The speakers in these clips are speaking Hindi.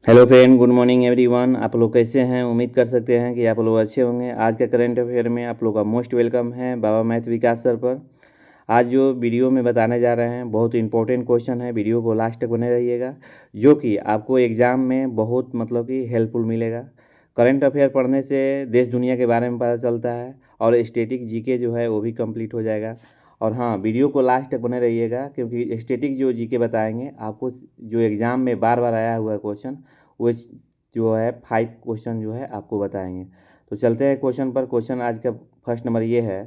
Hello friend, good morning everyone. आप लोग कैसे हैं? उम्मीद कर सकते हैं कि आप लोग अच्छे होंगे। आज का करंट अफेयर में आप लोग का मोस्ट वेलकम है बाबा मैथ विकास सर पर। आज जो वीडियो में बताने जा रहे हैं बहुत इंपॉर्टेंट क्वेश्चन है। वीडियो को लास्ट तक बने रहिएगा, जो कि आपको एग्ज़ाम में बहुत मतलब कि हेल्पफुल मिलेगा। करंट अफेयर पढ़ने से देश दुनिया के बारे में पता चलता है और स्टैटिक जीके जो है वो भी कंप्लीट हो जाएगा। और हाँ, वीडियो को लास्ट तक बने रहिएगा, क्योंकि स्टैटिक जो जीके बताएंगे आपको, जो एग्ज़ाम में बार बार आया हुआ है क्वेश्चन, वो जो है 5 क्वेश्चन जो है आपको बताएंगे। तो चलते हैं क्वेश्चन पर। क्वेश्चन आज का फर्स्ट नंबर ये है,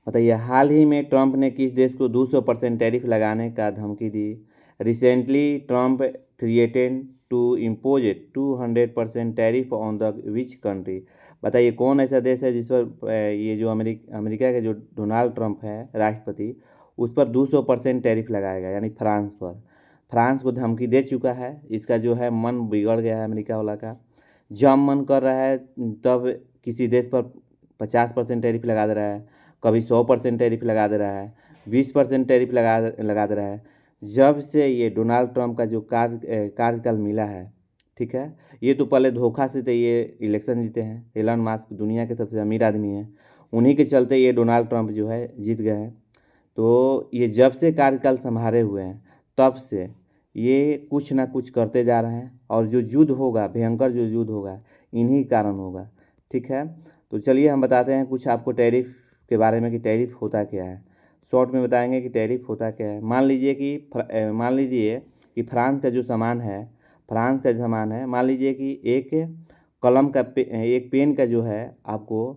बताइए हाल ही में ट्रंप ने किस देश को 200% टैरिफ लगाने का धमकी दी? Recently Trump threatened to impose 200% tariff on the which country? बताइए कौन ऐसा देश है जिस पर ये जो अमेरिका के जो डोनाल्ड ट्रंप है राष्ट्रपति, उस पर 200% टैरिफ लगाएगा, यानी फ्रांस पर। फ्रांस को धमकी दे चुका है। इसका जो है मन बिगड़ गया है अमेरिका वाला का। जब मन कर रहा है तब किसी देश पर 50% टैरिफ लगा दे रहा है, कभी 100% टैरिफ लगा दे रहा है, 20% टैरिफ लगा दे रहा है। जब से ये डोनाल्ड ट्रंप का जो कार्यकाल मिला है, ठीक है, ये तो पहले धोखा से तो ये इलेक्शन जीते हैं। एलन मास्क दुनिया के सबसे अमीर आदमी हैं, उन्हीं के चलते ये डोनाल्ड ट्रंप जो है जीत गए हैं। तो ये जब से कार्यकाल संभाले हुए हैं तब से ये कुछ ना कुछ करते जा रहे हैं, और जो युद्ध होगा, भयंकर जो युद्ध होगा, इन्हीं कारण होगा। ठीक है, तो चलिए हम बताते हैं कुछ आपको टैरिफ के बारे में कि टैरिफ होता क्या है। शॉर्ट में बताएंगे कि टैरिफ होता क्या है। मान लीजिए कि फ्रांस का जो सामान है, मान लीजिए कि एक एक पेन का जो है आपको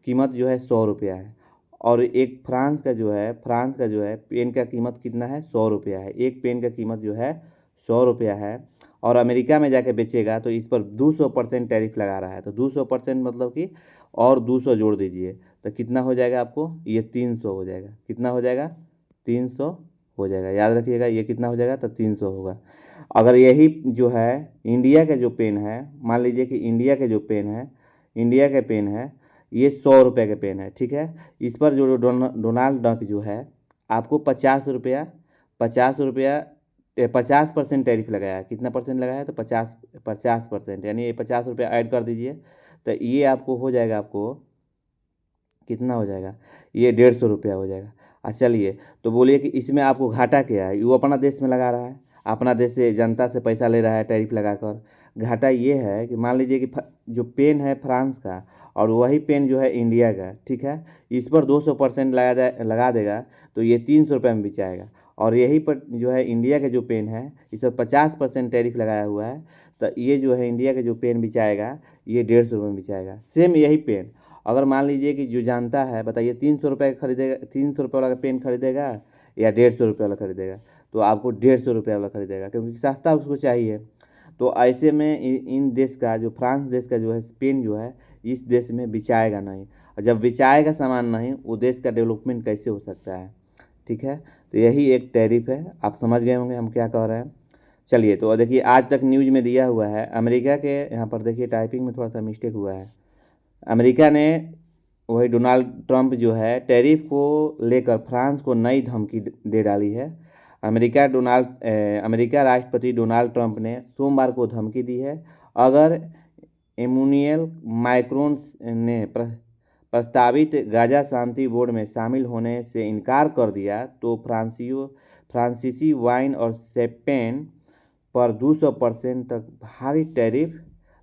कीमत जो है 100 रुपया है, और एक फ्रांस का जो है पेन का कीमत कितना है? 100 रुपया है। एक पेन का कीमत जो है 100 रुपया है, और अमेरिका में जाके बेचेगा तो इस पर 200% टैरिफ लगा रहा है। तो 200% मतलब कि और 200 जोड़ दीजिए तो कितना हो जाएगा आपको? ये 300 हो जाएगा। कितना हो जाएगा? 300 हो जाएगा। याद रखिएगा, ये कितना हो जाएगा? तो 300 होगा। अगर यही जो है इंडिया का जो पेन है, मान लीजिए कि इंडिया का पेन है, ये 100 रुपये का पेन है, ठीक है। इस पर जो डोनाल्ड डक जो है आपको 50 रुपया 50% टैरिफ लगाया। कितना परसेंट लगाया? तो 50%, यानी ये 50 रुपया ऐड कर दीजिए तो ये आपको हो जाएगा, आपको कितना हो जाएगा? ये 150 रुपया हो जाएगा। अच्छा चलिए, तो बोलिए कि इसमें आपको घाटा क्या है? वो अपना देश में लगा रहा है, अपना देश से जनता से पैसा ले रहा है टैरिफ लगाकर। घाटा ये है कि मान लीजिए कि जो पेन है फ्रांस का और वही पेन जो है इंडिया का, ठीक है, इस पर 200% लगा देगा तो ये 300 रुपये में बिचाएगा। और यही पर जो है इंडिया का जो पेन है, इस पर 50% टैरिफ लगाया हुआ है, तो ये जो है इंडिया का जो पेन बिचाएगा ये 150 रुपये में बिचाएगा। सेम यही पेन अगर मान लीजिए कि जो जानता है, बताइए 300 रुपये खरीदेगा, 300 रुपये वाला पेन खरीदेगा या 150 रुपये वाला खरीदेगा? तो आपको 150 रुपये वाला खरीदेगा, क्योंकि सस्ता उसको चाहिए। तो ऐसे में इन देश का जो फ्रांस देश का जो है पेन जो है इस देश में बिचाएगा नहीं, और जब बिचाएगा सामान नहीं, वो देश का डेवलपमेंट कैसे हो सकता है? ठीक है, तो यही एक टैरिफ है। आप समझ गए होंगे हम क्या कह रहे हैं। चलिए, तो देखिए आज तक न्यूज़ में दिया हुआ है अमेरिका के, यहाँ पर देखिए टाइपिंग में थोड़ा सा मिस्टेक हुआ है। अमेरिका ने, वही डोनाल्ड ट्रंप जो है, टैरिफ को लेकर फ्रांस को नई धमकी दे डाली है। अमेरिका राष्ट्रपति डोनाल्ड ट्रंप ने सोमवार को धमकी दी है, अगर एमुनियल मैक्रोन ने प्रस्तावित गाजा शांति बोर्ड में शामिल होने से इनकार कर दिया तो फ्रांसीसी वाइन और शैंपेन पर 200% तक भारी टैरिफ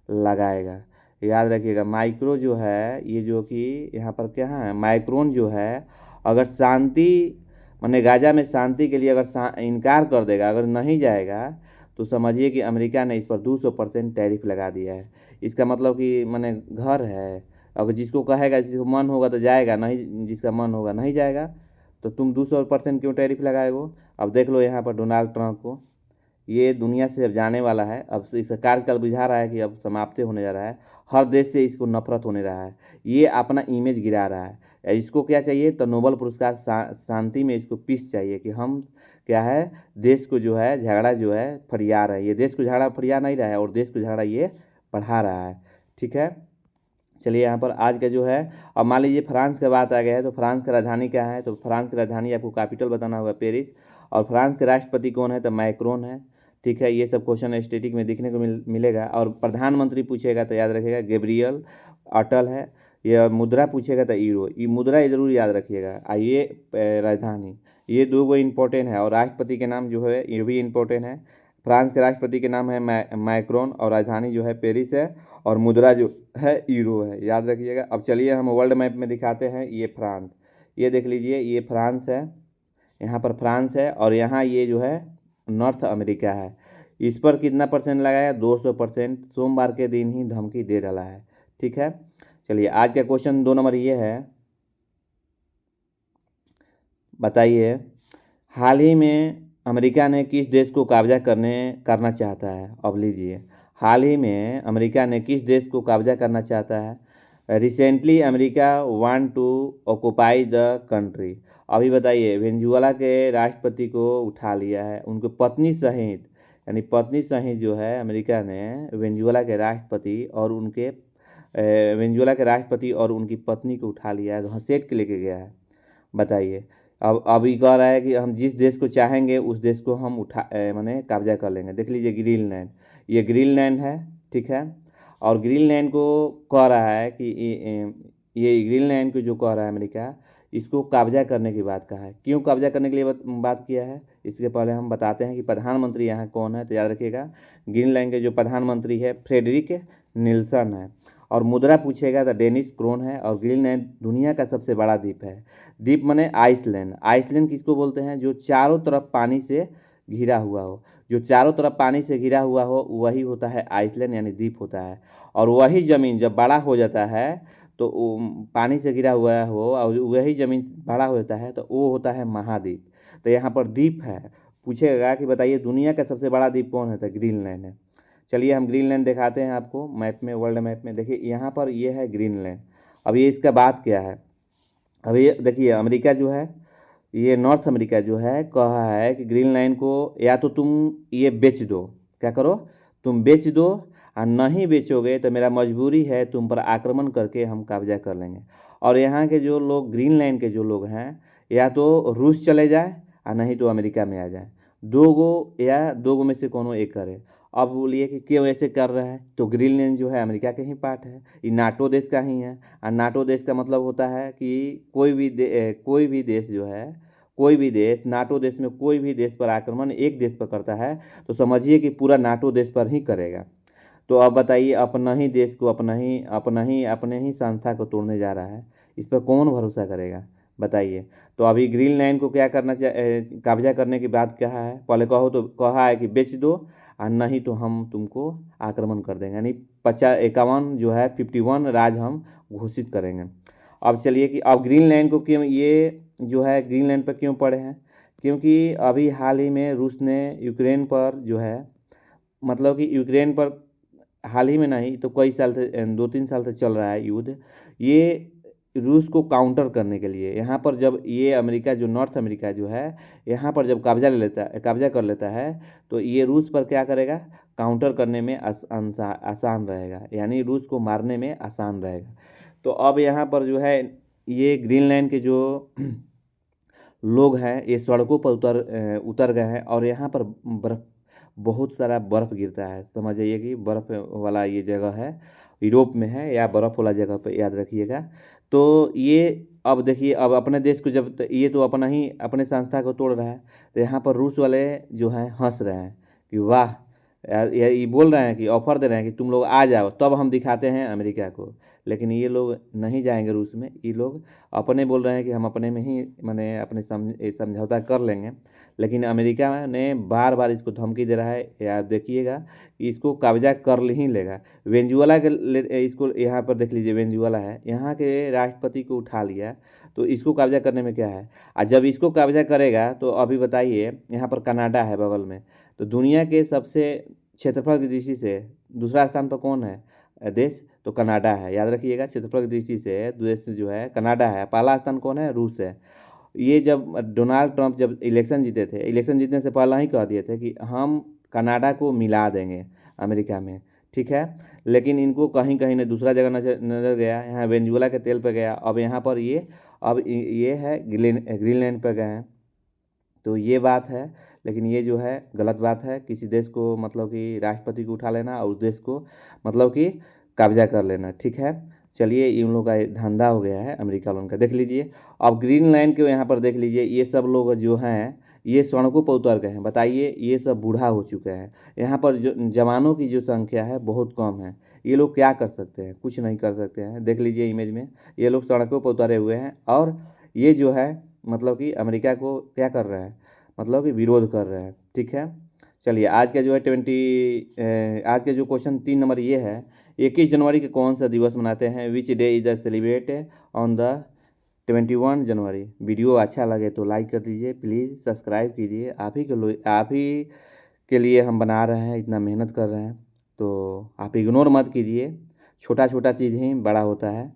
लगाएगा। याद रखिएगा, माइक्रो जो है, ये जो कि यहाँ पर क्या है, माइक्रोन जो है, अगर शांति माने गाजा में शांति के लिए अगर इनकार कर देगा, अगर नहीं जाएगा, तो समझिए कि अमेरिका ने इस पर 200% टैरिफ लगा दिया है। इसका मतलब कि माने घर है, अगर जिसको कहेगा, जिसको मन होगा तो जाएगा, नहीं जिसका मन होगा नहीं जाएगा, तो तुम 200% क्यों टैरिफ लगाए हो? अब देख लो यहाँ पर डोनाल्ड ट्रंप को, ये दुनिया से अब जाने वाला है। अब इसका कार्यकाल बुझा रहा है कि अब समाप्त होने जा रहा है। हर देश से इसको नफरत होने रहा है, ये अपना इमेज गिरा रहा है। इसको क्या चाहिए? तो नोबल पुरस्कार शांति में इसको पीस चाहिए कि हम क्या है, देश को जो है झगड़ा जो है फरिया रहा है। ये देश को झगड़ा फरिया नहीं रहा है, और देश को झगड़ा ये बढ़ा रहा है। ठीक है, चलिए यहाँ पर आज का जो है, अब मान लीजिए फ्रांस का बात आ गया है, तो फ्रांस की राजधानी क्या है? तो फ्रांस की राजधानी आपको कैपिटल बताना होगा पेरिस। और फ्रांस के राष्ट्रपति कौन है? तो मैक्रोन है। ठीक है, ये सब क्वेश्चन स्टैटिक में देखने को मिलेगा। और प्रधानमंत्री पूछेगा तो याद रखिएगा गैब्रियल अटल है। यह मुद्रा पूछेगा तो यूरो, ये मुद्रा ज़रूर याद रखिएगा। आइए राजधानी, ये दो गो इम्पोर्टेंट है। और राष्ट्रपति के नाम जो है ये भी इम्पोर्टेंट है। फ्रांस के राष्ट्रपति के नाम है मैक्रोन, और राजधानी जो है पेरिस है, और मुद्रा जो है यूरो है, याद रखिएगा। अब चलिए हम वर्ल्ड मैप में दिखाते हैं। ये फ्रांस, ये देख लीजिए, ये फ्रांस है, यहाँ पर फ्रांस है, और यहाँ ये जो है नॉर्थ अमेरिका है। इस पर कितना परसेंट लगाया? 200%। सोमवार के दिन ही धमकी दे डाला है। ठीक है, चलिए आज का क्वेश्चन 2 नंबर ये है, बताइए हाल ही में अमेरिका ने किस देश को कब्जा करना चाहता है? अब लीजिए, हाल ही में अमेरिका ने किस देश को कब्जा करना चाहता है? Recently America want to occupy the country. अभी बताइए, वेनेजुएला के राष्ट्रपति को उठा लिया है, उनकी पत्नी सहित, यानी पत्नी सहित जो है अमेरिका ने वेनेजुएला के राष्ट्रपति और उनकी पत्नी को उठा लिया है, घसीट के लेके गया है। बताइए, अब अभी कह रहा है कि हम जिस देश को चाहेंगे उस देश को हम माने कब्जा कर लेंगे। देख लीजिए ग्रीनलैंड, ये ग्रीनलैंड है, ठीक है। और ग्रीनलैंड को कह रहा है कि ये ग्रीनलैंड को जो कह रहा है अमेरिका, इसको कब्जा करने की बात कहा है। क्यों कब्जा करने के लिए बात किया है, इसके पहले हम बताते हैं कि प्रधानमंत्री यहाँ कौन है। तो याद रखिएगा, ग्रीनलैंड के जो प्रधानमंत्री है फ्रेडरिक निल्सन है। और मुद्रा पूछेगा तो डेनिस क्रोन है। और ग्रीनलैंड दुनिया का सबसे बड़ा द्वीप है। द्वीप माने आइसलैंड। आइसलैंड किसको बोलते हैं? जो चारों तरफ पानी से घिरा हुआ हो, जो चारों तरफ पानी से घिरा हुआ हो वही होता है आइसलैंड, यानी द्वीप होता है। और वही ज़मीन जब बड़ा हो जाता है तो पानी से घिरा हुआ हो, और वही ज़मीन बड़ा हो जाता है तो वो होता है महाद्वीप। तो यहाँ पर द्वीप है, पूछेगा कि बताइए दुनिया का सबसे बड़ा द्वीप कौन है? तो ग्रीनलैंड है। चलिए हम ग्रीनलैंड दिखाते हैं आपको मैप में, वर्ल्ड मैप में। देखिए यहाँ पर ये है ग्रीनलैंड। अब ये इसका बात क्या है, अब ये देखिए अमेरिका जो है, ये नॉर्थ अमेरिका जो है, कहा है कि ग्रीनलैंड को या तो तुम ये बेच दो, क्या करो, तुम बेच दो, और नहीं बेचोगे तो मेरा मजबूरी है तुम पर आक्रमण करके हम कब्जा कर लेंगे। और यहाँ के जो लोग, ग्रीनलैंड के जो लोग हैं, या तो रूस चले जाए और नहीं तो अमेरिका में आ जाए, दो गो में से कोनो एक करे। अब बोलिए कि क्यों ऐसे कर रहा है? तो ग्रीनलैंड जो है अमेरिका के ही पार्ट है, ये नाटो देश का ही है। और नाटो देश का मतलब होता है कि कोई भी देश जो है, कोई भी देश, नाटो देश में कोई भी देश पर आक्रमण एक देश पर करता है तो समझिए कि पूरा नाटो देश पर ही करेगा। तो अब बताइए, अपना ही देश को, अपने ही संस्था को तोड़ने जा रहा है, इस पर कौन भरोसा करेगा? बताइए। तो अभी ग्रीनलैंड को क्या कब्जा करने की बात कहा है, पहले कहा है कि बेच दो, और नहीं तो हम तुमको आक्रमण कर देंगे, यानी 51 जो है 51 राज हम घोषित करेंगे। अब चलिए कि अब ग्रीनलैंड को क्यों, ये जो है ग्रीनलैंड पर क्यों पड़े हैं? क्योंकि अभी हाल ही में रूस ने यूक्रेन पर जो है, मतलब कि यूक्रेन पर हाल ही में नहीं तो कई साल से, 2-3 साल से चल रहा है युद्ध। ये रूस को काउंटर करने के लिए, यहाँ पर जब ये अमेरिका जो नॉर्थ अमेरिका जो है, यहाँ पर जब कब्जा कर लेता है तो ये रूस पर क्या करेगा? काउंटर करने में आसान रहेगा, यानी रूस को मारने में आसान रहेगा। तो अब यहाँ पर जो है ये ग्रीनलैंड के जो लोग हैं ये सड़कों पर उतर गए हैं, और यहाँ पर बहुत सारा बर्फ़ गिरता है। समझ जाइए कि बर्फ़ वाला ये जगह है, यूरोप में है या बर्फ़ वाला जगह पे, याद रखिएगा। तो ये अब देखिए, अब अपने देश को जब ये तो अपने संस्था को तोड़ रहा है, तो यहाँ पर रूस वाले जो हैं हंस रहे हैं कि वाह यार, ये बोल रहे हैं कि ऑफ़र दे रहे हैं कि तुम लोग आ जाओ तब हम दिखाते हैं अमेरिका को। लेकिन ये लोग नहीं जाएंगे रूस में, ये लोग अपने बोल रहे हैं कि हम अपने में ही माने अपने समझौता कर लेंगे। लेकिन अमेरिका ने बार बार इसको धमकी दे रहा है, या देखिएगा कि इसको कब्जा कर ही लेगा। वेनेजुएला इसको यहाँ पर देख लीजिए, वेनेजुएला है, यहाँ के राष्ट्रपति को उठा लिया, तो इसको कब्जा करने में क्या है? और जब इसको कब्जा करेगा तो अभी बताइए, यहाँ पर कनाडा है बगल में, तो दुनिया के सबसे क्षेत्रफल की दृष्टि से दूसरा स्थान पर कौन है देश? तो कनाडा है, याद रखिएगा। क्षेत्रफल की दृष्टि से देश जो है कनाडा है, पहला स्थान कौन है? रूस है। ये जब डोनाल्ड ट्रंप जब इलेक्शन जीते थे, इलेक्शन जीतने से पहले ही कह दिए थे कि हम कनाडा को मिला देंगे अमेरिका में, ठीक है। लेकिन इनको कहीं कहीं ने दूसरा जगह नजर गया, यहाँ वेनेजुएला के तेल पे गया, अब यहाँ पर ये है ग्रीनलैंड पे गए हैं। तो ये बात है। लेकिन ये जो है गलत बात है। किसी देश को मतलब कि राष्ट्रपति को उठा लेना और उस देश को मतलब कि कब्जा कर लेना, ठीक है। चलिए, इन लोगों का धंधा हो गया है अमेरिका वालों का। देख लीजिए, अब ग्रीनलैंड के यहाँ पर देख लीजिए, ये सब लोग जो हैं ये सड़कों पर उतर गए हैं। बताइए, ये सब बूढ़ा हो चुके हैं। यहाँ पर जो जवानों की जो संख्या है बहुत कम है। ये लोग क्या कर सकते हैं? कुछ नहीं कर सकते हैं। देख लीजिए इमेज में, ये लोग सड़कों पर उतरे हुए हैं और ये जो है मतलब कि अमेरिका को क्या कर रहे हैं, मतलब कि विरोध कर रहे हैं, ठीक है। चलिए, आज का जो है आज के जो क्वेश्चन 3 नंबर ये है, 21 जनवरी के कौन सा दिवस मनाते हैं? Which day is the celebrate on the 21 January. Video अच्छा लगे तो लाइक कर दीजिए, प्लीज़ सब्सक्राइब कीजिए। आप ही के लिए हम बना रहे हैं, इतना मेहनत कर रहे हैं, तो आप इग्नोर मत कीजिए। छोटा छोटा चीज़ ही बड़ा होता है।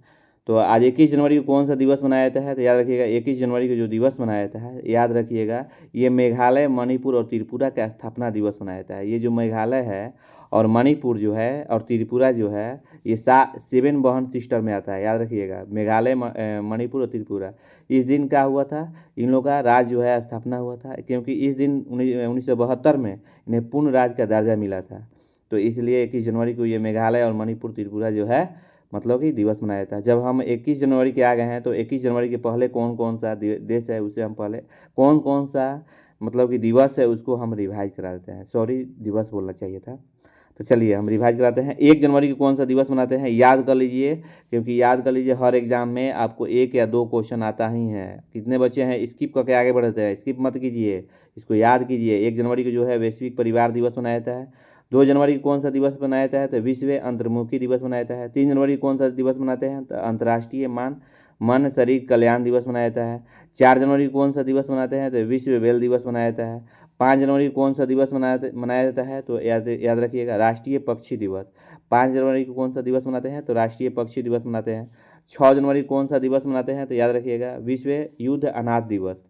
तो आज 21 जनवरी को कौन सा दिवस मनाया जाता है? तो याद रखिएगा, 21 जनवरी को जो दिवस मनाया जाता है, याद रखिएगा, ये मेघालय, मणिपुर और त्रिपुरा का स्थापना दिवस मनाया जाता है। ये जो मेघालय है और मणिपुर जो है और त्रिपुरा जो है, ये 7 बहन सिस्टर में आता है। याद रखिएगा, मेघालय, मणिपुर और त्रिपुरा। इस दिन क्या हुआ था? इन लोगों का राज्य जो है स्थापना हुआ था, क्योंकि इस दिन 1972 में इन्हें पूर्ण राज्य का दर्जा मिला था। तो इसलिए 21 जनवरी को ये मेघालय और मणिपुर त्रिपुरा जो है मतलब कि दिवस मनाया जाता है। जब हम 21 जनवरी के आ गए हैं, तो 21 जनवरी के पहले कौन कौन सा देश है उसे हम पहले कौन कौन सा मतलब कि दिवस है उसको हम रिवाइज करा देते हैं। सॉरी, दिवस बोलना चाहिए था। तो चलिए हम रिवाइज कराते हैं। 1 जनवरी को कौन सा दिवस मनाते हैं? याद कर लीजिए, क्योंकि याद कर लीजिए, हर एग्जाम में आपको 1 या 2 क्वेश्चन आता ही है। कितने बच्चे हैं स्किप करके आगे बढ़ते हैं? स्किप मत कीजिए, इसको याद कीजिए। 1 जनवरी को जो है वैश्विक परिवार दिवस मनाया जाता है। 2 जनवरी को कौन सा दिवस मनाया जाता है? तो विश्व अंतर्मुखी दिवस मनाया जाता है। 3 जनवरी को कौन सा दिवस मनाते हैं? तो अंतर्राष्ट्रीय मन शरीर कल्याण दिवस मनाया जाता है। 4 जनवरी को कौन सा दिवस मनाते हैं? तो विश्व बैल दिवस मनाया जाता है। 5 जनवरी को कौन सा दिवस मनाया जाता है? तो याद रखिएगा, राष्ट्रीय पक्षी दिवस। 5 जनवरी को कौन सा दिवस मनाते हैं? तो राष्ट्रीय पक्षी दिवस मनाते हैं। 6 जनवरी को कौन सा दिवस मनाते हैं? तो याद रखिएगा, विश्व युद्ध अनाथ दिवस।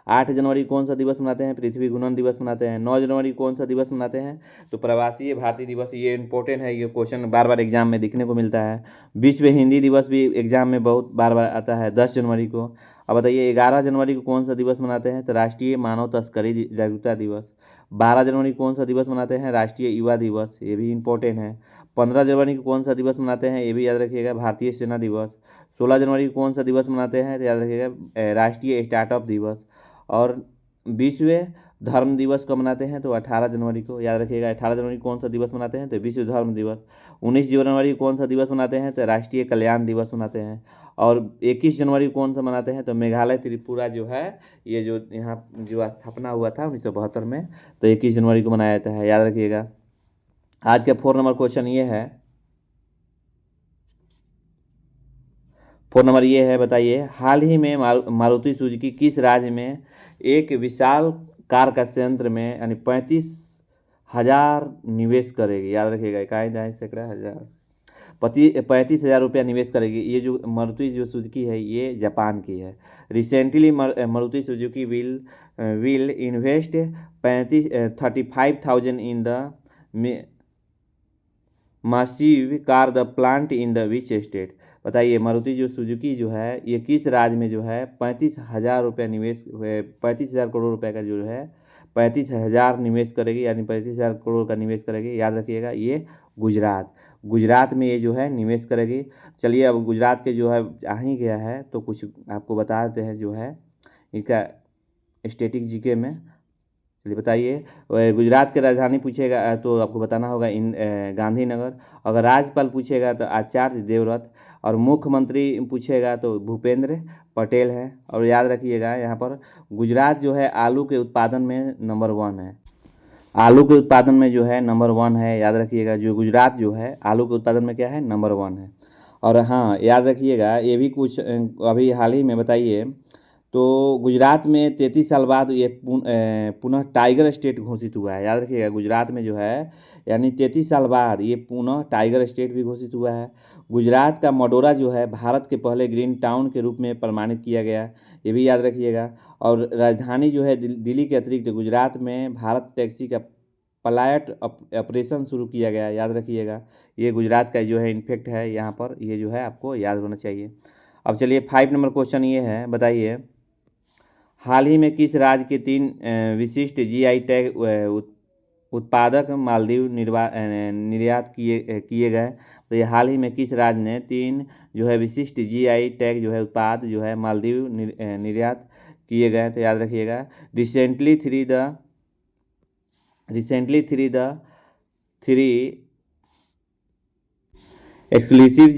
8 जनवरी कौन सा दिवस मनाते हैं? पृथ्वी घूर्णन दिवस मनाते हैं। 9 जनवरी कौन सा दिवस मनाते हैं? तो प्रवासी भारतीय दिवस। ये इंपॉर्टेंट है, ये क्वेश्चन बार बार एग्जाम में दिखने को मिलता है। विश्व हिंदी दिवस भी एग्जाम में बहुत बार बार आता है, 10 जनवरी को। अब बताइए, 11 जनवरी को कौन सा दिवस मनाते हैं? तो राष्ट्रीय मानव तस्करी जागरूकता दिवस। 12 जनवरी को कौन सा दिवस मनाते हैं? राष्ट्रीय युवा दिवस, ये भी इंपॉर्टेंट है। 15 जनवरी को कौन सा दिवस मनाते हैं? ये भी याद रखिएगा, भारतीय सेना दिवस। 16 जनवरी को कौन सा दिवस मनाते हैं? तो याद रखिएगा, राष्ट्रीय स्टार्टअप दिवस। और विश्व धर्म दिवस कब मनाते हैं? तो 18 जनवरी को। याद रखिएगा, 18 जनवरी को कौन सा दिवस मनाते हैं? तो विश्व धर्म दिवस। 19 जनवरी को कौन सा दिवस मनाते हैं? तो राष्ट्रीय कल्याण दिवस मनाते हैं। और 21 जनवरी को कौन सा मनाते हैं? तो मेघालय त्रिपुरा जो है, ये जो यहाँ जो स्थापना हुआ था 1972 में, तो 21 जनवरी को मनाया जाता है। याद रखिएगा। आज का 4 नंबर क्वेश्चन ये है, 4 नंबर ये है, बताइए, हाल ही में मारुति सुजुकी किस राज्य में एक विशाल कार का संयंत्र में यानी 35,000 निवेश करेगी? याद रखिएगा, इकाई दहाई सैकड़ा हज़ार, 35,000 रुपया निवेश करेगी। ये जो मारुति जो सुजुकी है ये जापान की है। Recently Maruti Suzuki will invest 35,000 in the massive car the plant in the which state. बताइए, मारुति जो सुजुकी जो है ये किस राज्य में जो है 35,000 रुपया निवेश, 35,000 करोड़ रुपए का जो है 35,000 निवेश करेगी, यानी 35,000 करोड़ का निवेश करेगी। याद रखिएगा, ये गुजरात में ये जो है निवेश करेगी। चलिए, अब गुजरात के जो है आ ही गया है तो कुछ आपको बता देते हैं जो है इनका स्टैटिक जीके में। चलिए बताइए, गुजरात की राजधानी पूछेगा तो आपको बताना होगा गांधीनगर। अगर राज्यपाल पूछेगा तो आचार्य देवव्रत। और मुख्यमंत्री पूछेगा तो भूपेंद्र पटेल है। और याद रखिएगा, यहाँ पर गुजरात जो है आलू के उत्पादन में नंबर 1 है। आलू के उत्पादन में जो है नंबर 1 है। याद रखिएगा, जो गुजरात जो है आलू के उत्पादन में क्या है, नंबर 1 है। और हाँ, याद रखिएगा, ये भी कुछ अभी हाल ही में बताइए, तो गुजरात में 33 साल बाद ये पुनः टाइगर स्टेट घोषित हुआ है। याद रखिएगा, गुजरात में जो है यानी 33 साल बाद ये पुनः टाइगर स्टेट भी घोषित हुआ है। गुजरात का मडोरा जो है भारत के पहले ग्रीन टाउन के रूप में प्रमाणित किया गया, ये भी याद रखिएगा। और राजधानी जो है दिल्ली के अतिरिक्त गुजरात में भारत टैक्सी का पलायट ऑपरेशन शुरू किया गया। याद रखिएगा, ये गुजरात का जो है इनफेक्ट है, यहाँ पर ये जो है आपको याद होना चाहिए। अब चलिए 5 नंबर क्वेश्चन ये है, बताइए, हाल ही में किस राज्य के 3 विशिष्ट जीआई टैग उत्पादक मालदीव निर्यात किए गए? तो ये हाल ही में किस राज्य ने 3 जो है विशिष्ट जीआई टैग जो है उत्पाद जो है मालदीव निर्यात किए गए? तो याद रखिएगा, recently three exclusive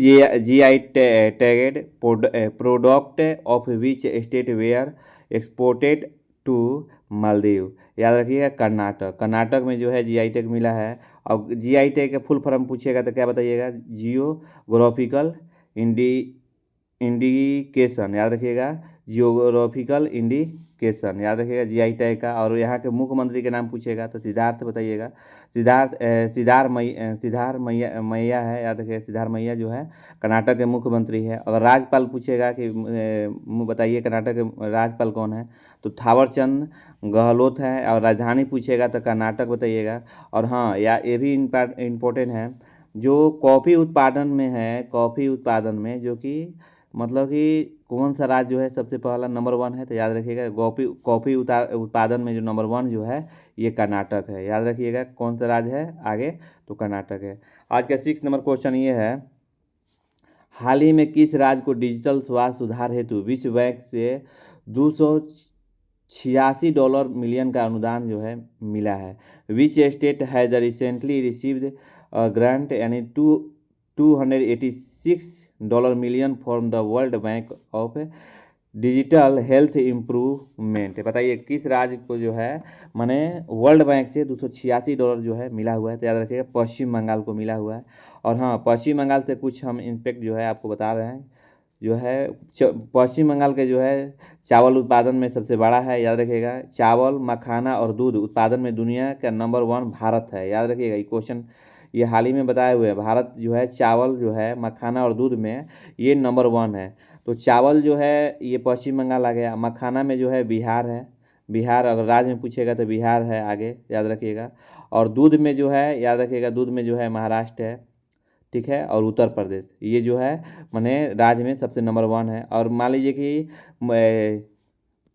GI tagged product of which state were exported to Maldives? याद रखिएगा, कर्नाटक में जो है जीआई टैग मिला है। और जीआई टैग का फुल फॉर्म पूछेगा तो क्या बताइएगा? Geographical indication. याद रखिएगा, जियोग्राफिकल इंडिकेशन याद रखिएगा जीआई टैग का। और यहाँ के मुख्यमंत्री के नाम पूछेगा तो सिद्धार्थ बताइएगा। सिद्धार्थ मैया है, याद रखिएगा, सिद्धार्थ मैया जो है कर्नाटक के मुख्यमंत्री है। अगर राज्यपाल पूछेगा कि बताइए कर्नाटक के राज्यपाल कौन है, तो थावरचंद गहलोत है। और राजधानी पूछेगा तो कर्नाटक बताइएगा। और हाँ, या ये भी इम्पोर्टेंट है, जो कॉफ़ी उत्पादन में है, कॉफ़ी उत्पादन में जो कि मतलब कि कौन सा राज्य जो है सबसे पहला नंबर 1 है? तो याद रखिएगा, कॉफ़ी उत्पादन में जो नंबर 1 जो है ये कर्नाटक है। याद रखिएगा कौन सा राज्य है आगे, तो कर्नाटक है। आज का 6 नंबर क्वेश्चन ये है, हाल ही में किस राज्य को डिजिटल स्वास्थ्य सुधार हेतु विश्व बैंक से $286 मिलियन का अनुदान जो है मिला है? Which state has recently received grant यानी $286 million from the world bank of digital health improvement? बताइए किस राज्य को जो है माने वर्ल्ड बैंक से $286 जो है मिला हुआ है? तो याद रखिएगा, पश्चिम बंगाल को मिला हुआ है। और हाँ, पश्चिम बंगाल से कुछ हम इम्पैक्ट जो है आपको बता रहे हैं। जो है पश्चिम बंगाल के जो है चावल उत्पादन में सबसे बड़ा है। याद रखिएगा, चावल, मखाना और दूध उत्पादन में दुनिया का नंबर 1 भारत है। याद रखिएगा, ये क्वेश्चन ये हाल ही में बताए हुए हैं। भारत जो है चावल जो है, मखाना और दूध में ये नंबर 1 है। तो चावल जो है ये पश्चिम बंगाल आ गया। मखाना में जो है बिहार है, बिहार अगर राज्य में पूछेगा तो बिहार है आगे, याद रखिएगा। और दूध में जो है, याद रखिएगा, दूध में जो है महाराष्ट्र है, ठीक है, और उत्तर प्रदेश ये जो है माने राज्य में सबसे नंबर 1 है। और मान लीजिए कि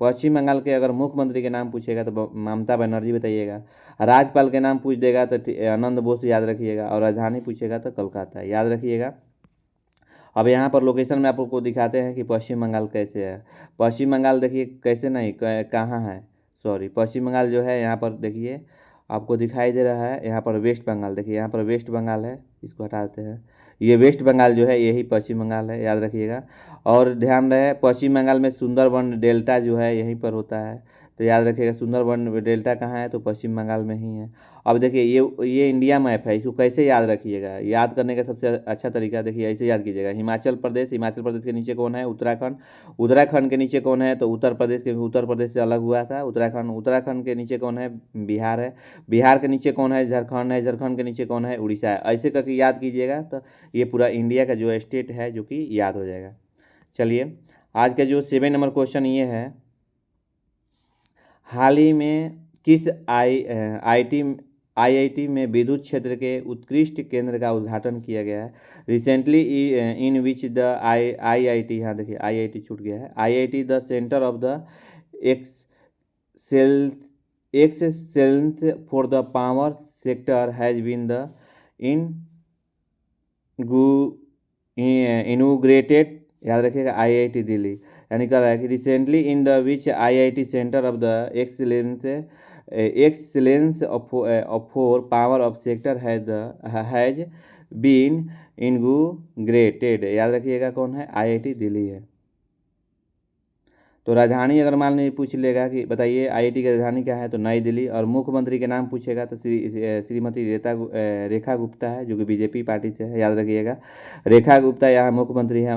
पश्चिम बंगाल के अगर मुख्यमंत्री के नाम पूछेगा तो ममता बनर्जी बताइएगा। राज्यपाल के नाम पूछ देगा तो आनंद बोस याद रखिएगा। और राजधानी पूछेगा तो कोलकाता याद रखिएगा। अब यहाँ पर लोकेशन में आपको दिखाते हैं कि पश्चिम बंगाल कैसे है। पश्चिम बंगाल देखिए कैसे नहीं कहाँ है, सॉरी, पश्चिम बंगाल जो है यहाँ पर देखिए आपको दिखाई दे रहा है। यहाँ पर वेस्ट बंगाल देखिए, यहाँ पर वेस्ट बंगाल है, इसको हटा देते हैं। ये वेस्ट बंगाल जो है यही पश्चिम बंगाल है, याद रखिएगा। और ध्यान रहे पश्चिम बंगाल में सुंदरबन डेल्टा जो है यहीं पर होता है, तो याद रखिएगा सुंदरबन डेल्टा कहाँ है, तो पश्चिम बंगाल में ही है। अब देखिए ये इंडिया मैप है, इसको कैसे याद रखिएगा? याद करने का सबसे अच्छा तरीका देखिए ऐसे याद कीजिएगा। हिमाचल प्रदेश के नीचे कौन है? उत्तराखंड। उत्तराखंड के नीचे कौन है? तो उत्तर प्रदेश से अलग हुआ था उत्तराखंड। उत्तराखंड के नीचे कौन है? बिहार है। बिहार के नीचे कौन है? झारखंड है। झारखंड के नीचे कौन है? उड़ीसा है। ऐसे करके याद कीजिएगा तो ये पूरा इंडिया का जो स्टेट है जो कि याद हो जाएगा। चलिए, आज का जो 7 नंबर क्वेश्चन ये है, हाल ही में किस आईआईटी में विद्युत क्षेत्र के उत्कृष्ट केंद्र का उद्घाटन किया गया है? Recently in which the IIT, यहाँ देखिए आईआईटी छूट गया है, IIT the centre of the excellence for the power sector has been the inaugurated, याद रखिएगा, आईआईटी दिल्ली। यानी कह रहा है कि recently in the which IIT centre of the excellence for power of sector has been inaugurated? याद रखिएगा कौन है? आईआईटी दिल्ली है। तो राजधानी अगर मान लीजिए पूछ लेगा कि बताइए आईआईटी की राजधानी क्या है, तो नई दिल्ली। और मुख्यमंत्री के नाम पूछेगा तो श्रीमती रेखा गुप्ता है, जो कि बीजेपी पार्टी से है, याद रखिएगा। रेखा गुप्ता यहाँ मुख्यमंत्री हैं।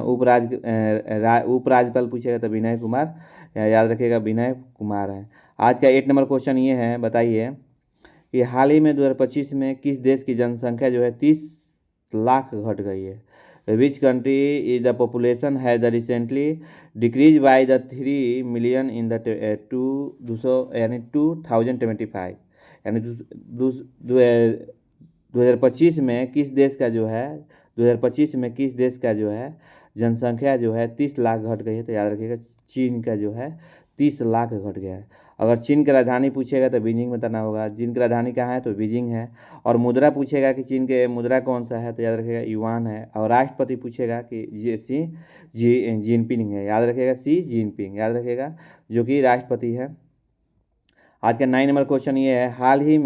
उपराज्यपाल पूछेगा तो विनय कुमार, याद रखिएगा, विनय कुमार है। आज का 8 नंबर क्वेश्चन ये है, बताइए कि हाल ही में 2025 में किस देश की जनसंख्या जो है 30 लाख घट गई है? Which country is the population has the recently decrease by the 3 million in the 2025, यानी 2025 में किस देश का जो है 2025 में किस देश का जो है जनसंख्या जो है 30 लाख घट गई है? तो याद रखिएगा चीन का जो है 30 लाख घट गया है। अगर चीन की राजधानी पूछेगा तो बीजिंग बताना होगा। चीन की राजधानी कहाँ है तो बीजिंग है। और मुद्रा पूछेगा कि चीन के मुद्रा कौन सा है तो याद रखिएगा युआन है। और राष्ट्रपति पूछेगा कि जिनपिंग है, याद रखिएगा सी जिनपिंग, याद रखिएगा, जो कि राष्ट्रपति है। आज का 9 नंबर क्वेश्चन ये है, हाल ही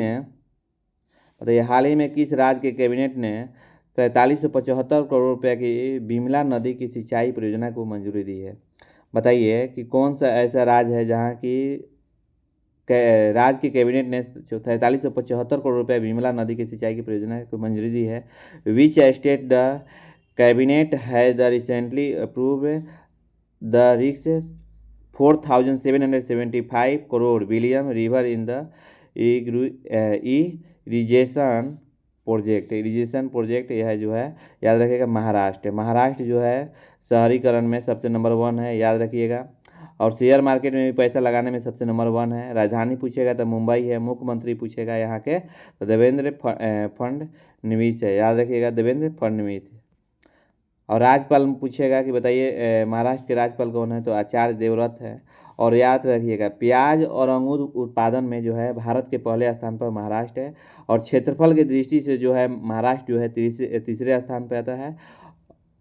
में किस राज्य के कैबिनेट ने 4375 करोड़ रुपये की बिमला नदी की सिंचाई परियोजना को मंजूरी दी है। बताइए कि कौन सा ऐसा राज्य है जहां की राज्य के कैबिनेट ने 4375 करोड़ रुपये बिमला नदी की सिंचाई की परियोजना को मंजूरी दी है। Which state the cabinet has the recently approve the रिक्स 4775 crore billion river in the irrigation project यह जो है याद रखिएगा महाराष्ट्र जो है शहरीकरण में सबसे नंबर 1 है, याद रखिएगा। और शेयर मार्केट में भी पैसा लगाने में सबसे नंबर 1 है। राजधानी पूछेगा तो मुंबई है। मुख्यमंत्री पूछेगा यहाँ के तो देवेंद्र फडणवीस है, याद रखिएगा देवेंद्र फडणवीस। और राज्यपाल पूछेगा कि बताइए महाराष्ट्र के राज्यपाल कौन है तो आचार्य देवव्रत है। और याद रखिएगा प्याज और अंगूर उत्पादन में जो है भारत के पहले स्थान पर महाराष्ट्र है। और क्षेत्रफल की दृष्टि से जो है महाराष्ट्र जो है तीसरे स्थान पर आता है।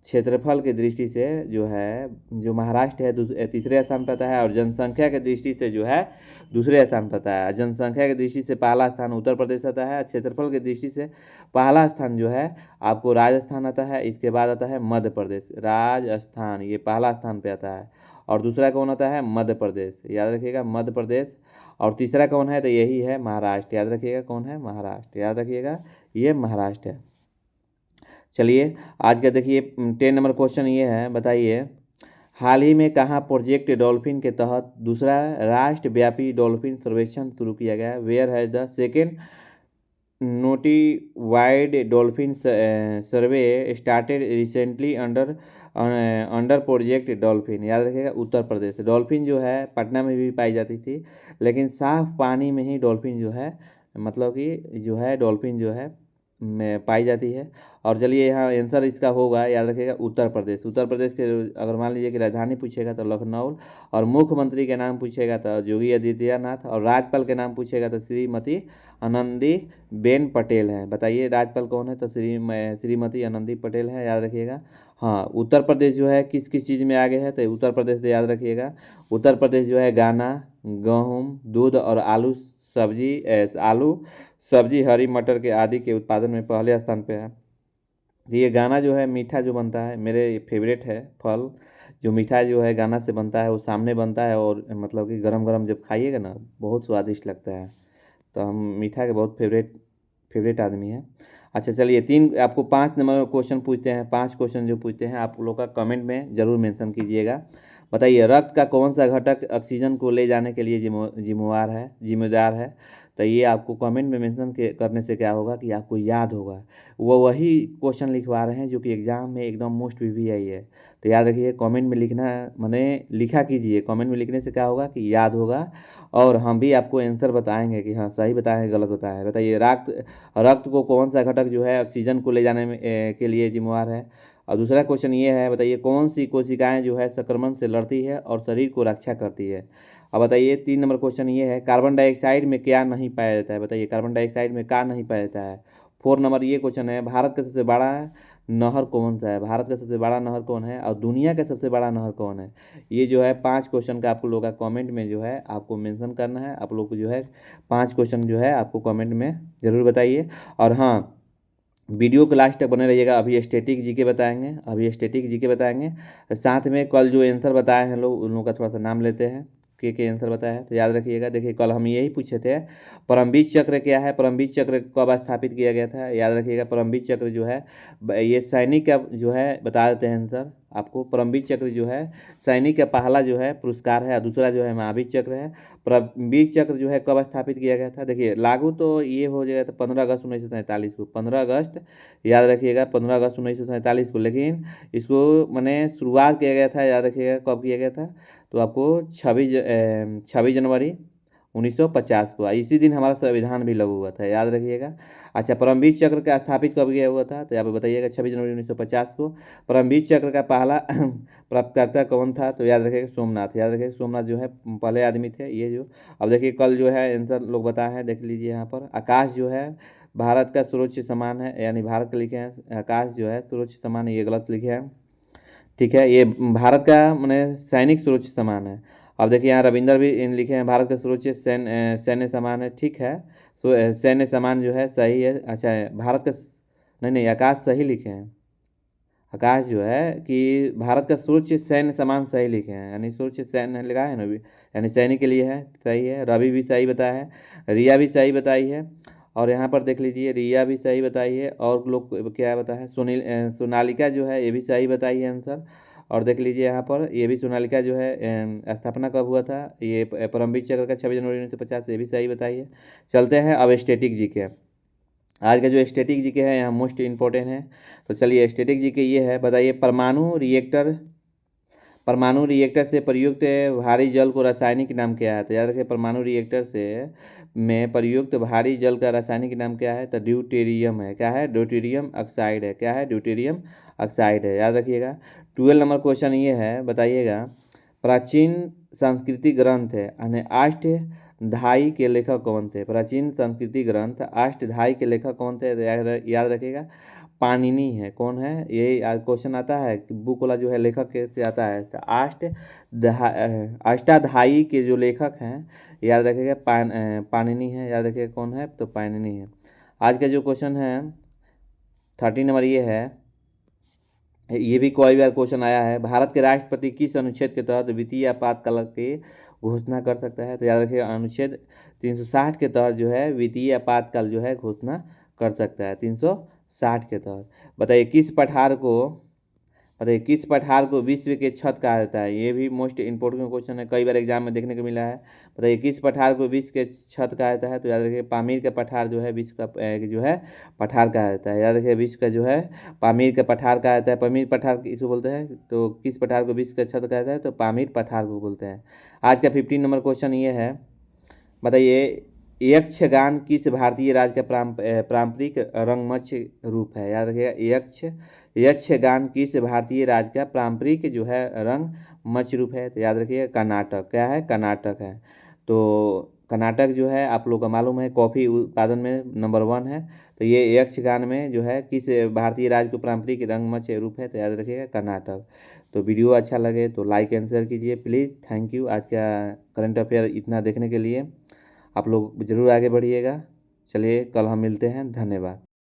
क्षेत्रफल की दृष्टि से जो है जो महाराष्ट्र है तीसरे स्थान पर आता है। और जनसंख्या की दृष्टि से जो है दूसरे स्थान पर आता है। जनसंख्या की दृष्टि से पहला स्थान उत्तर प्रदेश आता है। क्षेत्रफल की दृष्टि से पहला स्थान जो है आपको राजस्थान आता है। इसके बाद आता है मध्य प्रदेश, राजस्थान ये पहला स्थान पे आता है। और दूसरा कौन आता है मध्य प्रदेश, याद रखिएगा मध्य प्रदेश। और तीसरा कौन है तो यही है महाराष्ट्र, याद रखिएगा कौन है महाराष्ट्र, याद रखिएगा ये महाराष्ट्र है। चलिए आज का देखिए 10 नंबर क्वेश्चन ये है, बताइए हाल ही में कहाँ प्रोजेक्ट डॉल्फिन के तहत दूसरा राष्ट्रव्यापी डॉल्फिन सर्वेक्षण शुरू किया गया। Where has the second notified dolphin survey started recently under project dolphin, याद रखिएगा उत्तर प्रदेश। डॉल्फिन जो है पटना में भी पाई जाती थी, लेकिन साफ पानी में ही डॉल्फिन जो है मतलब कि जो है डॉल्फिन जो है में पाई जाती है। और चलिए यहाँ आंसर इसका होगा, याद रखिएगा उत्तर प्रदेश। उत्तर प्रदेश के अगर मान लीजिए कि राजधानी पूछेगा तो लखनऊ। और मुख्यमंत्री के नाम पूछेगा तो योगी आदित्यनाथ। और राज्यपाल के नाम पूछेगा तो श्रीमती आनंदीबेन पटेल है। बताइए राज्यपाल कौन है तो श्रीमती आनंदी पटेल है, याद रखिएगा। हाँ उत्तर प्रदेश जो है किस किस चीज़ में आगे है तो उत्तर प्रदेश से याद रखिएगा उत्तर प्रदेश जो है गन्ना, गेहूँ, दूध और आलू सब्जी हरी मटर के आदि के उत्पादन में पहले स्थान पे है। ये गाना जो है मीठा जो बनता है, मेरे फेवरेट है फल जो मीठा जो है गाना से बनता है वो सामने बनता है। और मतलब कि गरम गरम जब खाइएगा ना बहुत स्वादिष्ट लगता है। तो हम मीठा के बहुत फेवरेट आदमी हैं। अच्छा चलिए आपको 5 नंबर क्वेश्चन पूछते हैं। 5 क्वेश्चन जो पूछते हैं आप लोग का कमेंट में ज़रूर मेंशन कीजिएगा। बताइए रक्त का कौन सा घटक ऑक्सीजन को ले जाने के लिए जिम्मेदार है। तो ये आपको कमेंट में मेंशन करने से क्या होगा कि आपको याद होगा। वो वही क्वेश्चन लिखवा रहे हैं जो कि एग्ज़ाम में एकदम मोस्ट VVI है। तो याद रखिए कमेंट में लिखना मैंने लिखा कीजिए। कमेंट में लिखने से क्या होगा कि याद होगा। और हम भी आपको आंसर बताएंगे कि हाँ सही बताएं गलत बताएं। बताइए रक्त को कौन सा घटक जो है ऑक्सीजन को ले जाने में के लिए जिम्मेवार है। और दूसरा क्वेश्चन ये है, बताइए कौन सी कोशिकाएं जो है संक्रमण से लड़ती है और शरीर को रक्षा करती है। अब बताइए 3 नंबर क्वेश्चन ये है, कार्बन डाइऑक्साइड में क्या नहीं पाया जाता है। बताइए कार्बन डाइऑक्साइड में क्या नहीं पाया जाता है। 4 नंबर ये क्वेश्चन है, भारत का सबसे बड़ा नहर कौन सा है। भारत का सबसे बड़ा नहर कौन है और दुनिया का सबसे बड़ा नहर कौन है। ये जो है 5 क्वेश्चन का आप लोगों का कमेंट में जो है आपको मेंशन करना है। आप लोग को जो है 5 क्वेश्चन जो है आपको कमेंट में ज़रूर बताइए। और हाँ वीडियो के लास्ट तक बने रहिएगा। अभी स्टैटिक जीके बताएंगे। साथ में कल जो आंसर बताए हैं लोग उन लोगों का थोड़ा सा नाम लेते हैं के आंसर बताया है तो याद रखिएगा। देखिए कल हम यही पूछे थे परमवीर चक्र क्या है, परमवीर चक्र कब स्थापित किया गया था। याद रखिएगा परमवीर चक्र जो है ये सैनिक का जो है बता देते हैं आंसर आपको। परमवीर चक्र जो है सैनिक का पहला जो है पुरस्कार है और दूसरा जो है महावीर चक्र है। परमवीर चक्र जो है कब स्थापित किया गया था। देखिए लागू तो ये हो जाएगा तो 15 अगस्त 1947 को। 15 अगस्त याद रखिएगा 15 अगस्त 1947 को। लेकिन इसको मैंने शुरुआत किया गया था, याद रखिएगा कब किया गया था तो आपको 26 जनवरी 1950 को। इसी दिन हमारा संविधान भी लागू हुआ था, याद रखिएगा। अच्छा, परमवीर चक्र का स्थापित कब किया हुआ था, तो यहाँ पे बताइएगा 26 जनवरी 1950 को। परमवीर चक्र का पहला प्राप्तकर्ता कौन था, तो याद रखिएगा सोमनाथ। याद रखिएगा सोमनाथ जो है पहले आदमी थे ये जो। अब देखिए कल जो है आंसर लोग बताए हैं, देख लीजिए यहाँ पर। आकाश जो है भारत का सर्वोच्च सम्मान है, यानी भारत का लिखे हैं आकाश जो है सर्वोच्च सम्मान है, ये गलत लिखे हैं। ठीक है, ये भारत का मैंने सैनिक सर्वोच्च सम्मान है। अब देखिए यहाँ रविंदर भी इन लिखे हैं भारत का सर्वोच्च सैन्य सम्मान है। ठीक है, तो सैन्य सम्मान जो है सही है। अच्छा, भारत का नहीं आकाश सही लिखे हैं। आकाश जो है कि भारत का सर्वोच्च सैन्य सम्मान सही लिखे हैं, यानी सर्वोच्च सैन्य लिखा है ना भी, यानी सैनिक के लिए है, सही है। रवि भी सही बताया है, रिया भी सही बताई है, और यहाँ पर देख लीजिए रिया भी सही बताई है, और लोग क्या बताया है, सोनालिका जो है ये भी सही बताई है आंसर। और देख लीजिए यहाँ पर ये भी सोनालिका जो है स्थापना कब हुआ था, ये परमवीर चक्र का 26 जनवरी 1950, ये भी सही बताई है। चलते हैं अब स्टैटिक जीके। आज का जो स्टैटिक जीके है यहाँ मोस्ट इम्पोर्टेंट है। तो चलिए स्टैटिक जीके ये है, बताइए परमाणु रिएक्टर से प्रयुक्त भारी जल को रासायनिक नाम क्या है, तो याद रखिए परमाणु रिएक्टर से में प्रयुक्त भारी जल का रासायनिक नाम क्या है, तो ड्यूटेरियम है। क्या है, ड्यूटेरियम ऑक्साइड है। क्या है, ड्यूटेरियम ऑक्साइड है, याद रखिएगा। 12 नंबर क्वेश्चन ये है, बताइएगा प्राचीन सांस्कृतिक ग्रंथ है अष्टधाई के लेखक कौन थे। प्राचीन संस्कृति ग्रंथ अष्टधाई के लेखक कौन थे, तो याद रखिएगा पाणिनि है। कौन है, ये क्वेश्चन आता है कि बुक वाला जो है लेखक से आता है, तो अष्टाध्यायी के जो लेखक हैं याद रखिएगा पाणिनि है। याद रखिएगा कौन है, तो पाणिनि है। आज का जो क्वेश्चन है 13 नंबर ये है, ये भी कोई बार क्वेश्चन आया है, भारत के राष्ट्रपति किस अनुच्छेद के तहत वित्तीय आपातकाल की घोषणा कर सकता है, तो याद रखिएगा अनुच्छेद 360 के तहत जो है वित्तीय आपातकाल जो है घोषणा कर सकता है, 360 के तहत। बताइए किस पठार को विश्व के छत कहा जाता है, ये भी मोस्ट इंपोर्टेंट क्वेश्चन है, कई बार एग्जाम में देखने को मिला है। बताइए किस पठार को विश्व के छत कहा जाता है, तो याद रखिए पामीर का पठार जो है विश्व का जो है पठार कहा जाता है। याद रखिए विश्व का जो है पामीर का पठार कहा जाता है। पामीर पठार किसको बोलते हैं, तो किस पठार को विश्व का छत कहा जाता है, तो पामीर पठार को बोलते हैं। आज का 15 नंबर क्वेश्चन ये है, बताइए यक्षगान किस भारतीय राज्य का पारंपरिक रंगमंच रूप है। याद रखिएगा यक्षगान किस भारतीय राज्य का पारंपरिक जो है रंगमंच रूप है, तो याद रखिएगा कर्नाटक। क्या है, कर्नाटक है। तो कर्नाटक जो है आप लोग का मालूम है कॉफ़ी उत्पादन में नंबर 1 है, तो ये यक्षगान में जो है किस भारतीय राज्य को पारंपरिक रंगमंच रूप है, तो याद रखिएगा कर्नाटक। तो वीडियो अच्छा लगे तो लाइक एंड शेयर कीजिए प्लीज़। थैंक यू, आज का करंट अफेयर इतना देखने के लिए। आप लोग ज़रूर आगे बढ़िएगा। चलिए कल हम मिलते हैं, धन्यवाद।